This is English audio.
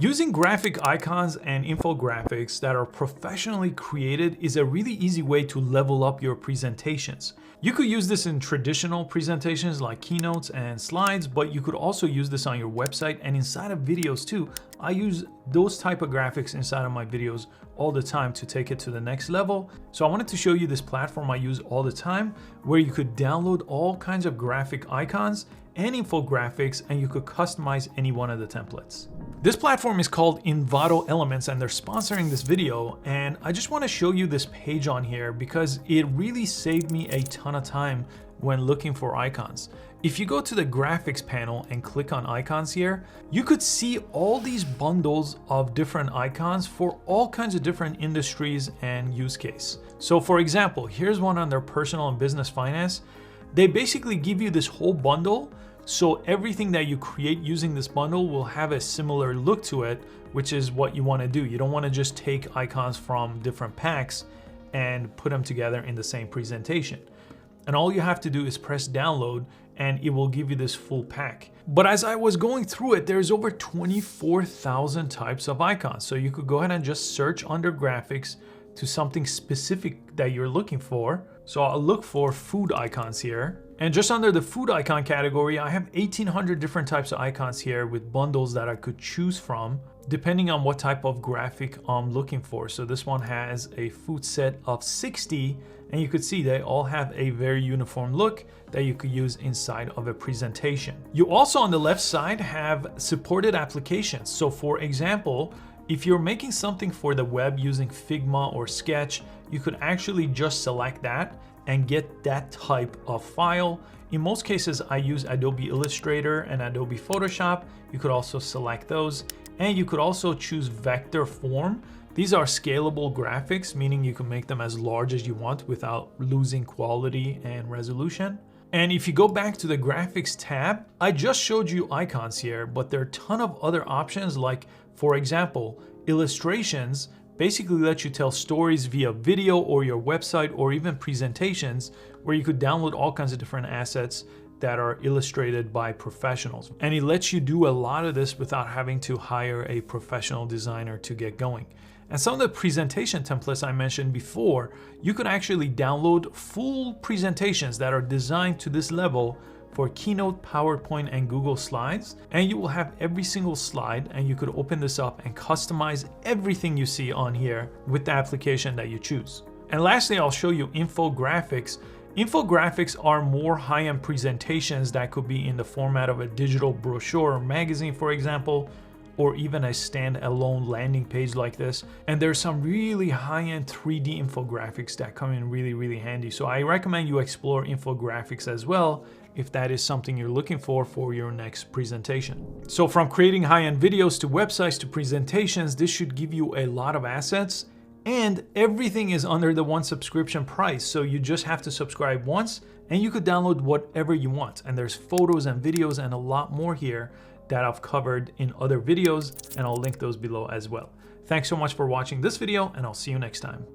Using graphic icons and infographics that are professionally created is a really easy way to level up your presentations. You could use this in traditional presentations like keynotes and slides, but you could also use this on your website and inside of videos too. I use those type of graphics inside of my videos all the time to take it to the next level. So I wanted to show you this platform I use all the time where you could download all kinds of graphic icons and infographics, and you could customize any one of the templates. This platform is called Envato Elements and they're sponsoring this video, and I just want to show you this page on here because it really saved me a ton of time when looking for icons. If you go to the graphics panel and click on icons here, you could see all these bundles of different icons for all kinds of different industries and use case. So for example, here's one under personal and business finance. They basically give you this whole bundle, so everything that you create using this bundle will have a similar look to it, which is what you want to do. You don't want to just take icons from different packs and put them together in the same presentation. And all you have to do is press download and it will give you this full pack. But as I was going through it, there's over 24,000 types of icons. So you could go ahead and just search under graphics to something specific that you're looking for. So I'll look for food icons here. And just under the food icon category, I have 1,800 different types of icons here with bundles that I could choose from depending on what type of graphic I'm looking for. So this one has a food set of 60, and you could see they all have a very uniform look that you could use inside of a presentation. You also on the left side have supported applications. So for example, if you're making something for the web using Figma or Sketch, you could actually just select that and get that type of file. In most cases, I use Adobe Illustrator and Adobe Photoshop. You could also select those, and you could also choose vector form. These are scalable graphics, meaning you can make them as large as you want without losing quality and resolution. And if you go back to the graphics tab, I just showed you icons here, but there are a ton of other options like, for example, illustrations basically let you tell stories via video or your website or even presentations where you could download all kinds of different assets that are illustrated by professionals. And it lets you do a lot of this without having to hire a professional designer to get going. And some of the presentation templates I mentioned before, you could actually download full presentations that are designed to this level for Keynote, PowerPoint, and Google Slides. And you will have every single slide, and you could open this up and customize everything you see on here with the application that you choose. And lastly, I'll show you infographics. Infographics are more high-end presentations that could be in the format of a digital brochure or magazine, for example, or even a standalone landing page like this. And there's some really high-end 3D infographics that come in really, really handy. So I recommend you explore infographics as well if that is something you're looking for your next presentation. So from creating high-end videos to websites to presentations, this should give you a lot of assets, and everything is under the one subscription price. So you just have to subscribe once and you could download whatever you want. And there's photos and videos and a lot more here that I've covered in other videos, and I'll link those below as well. Thanks so much for watching this video, and I'll see you next time.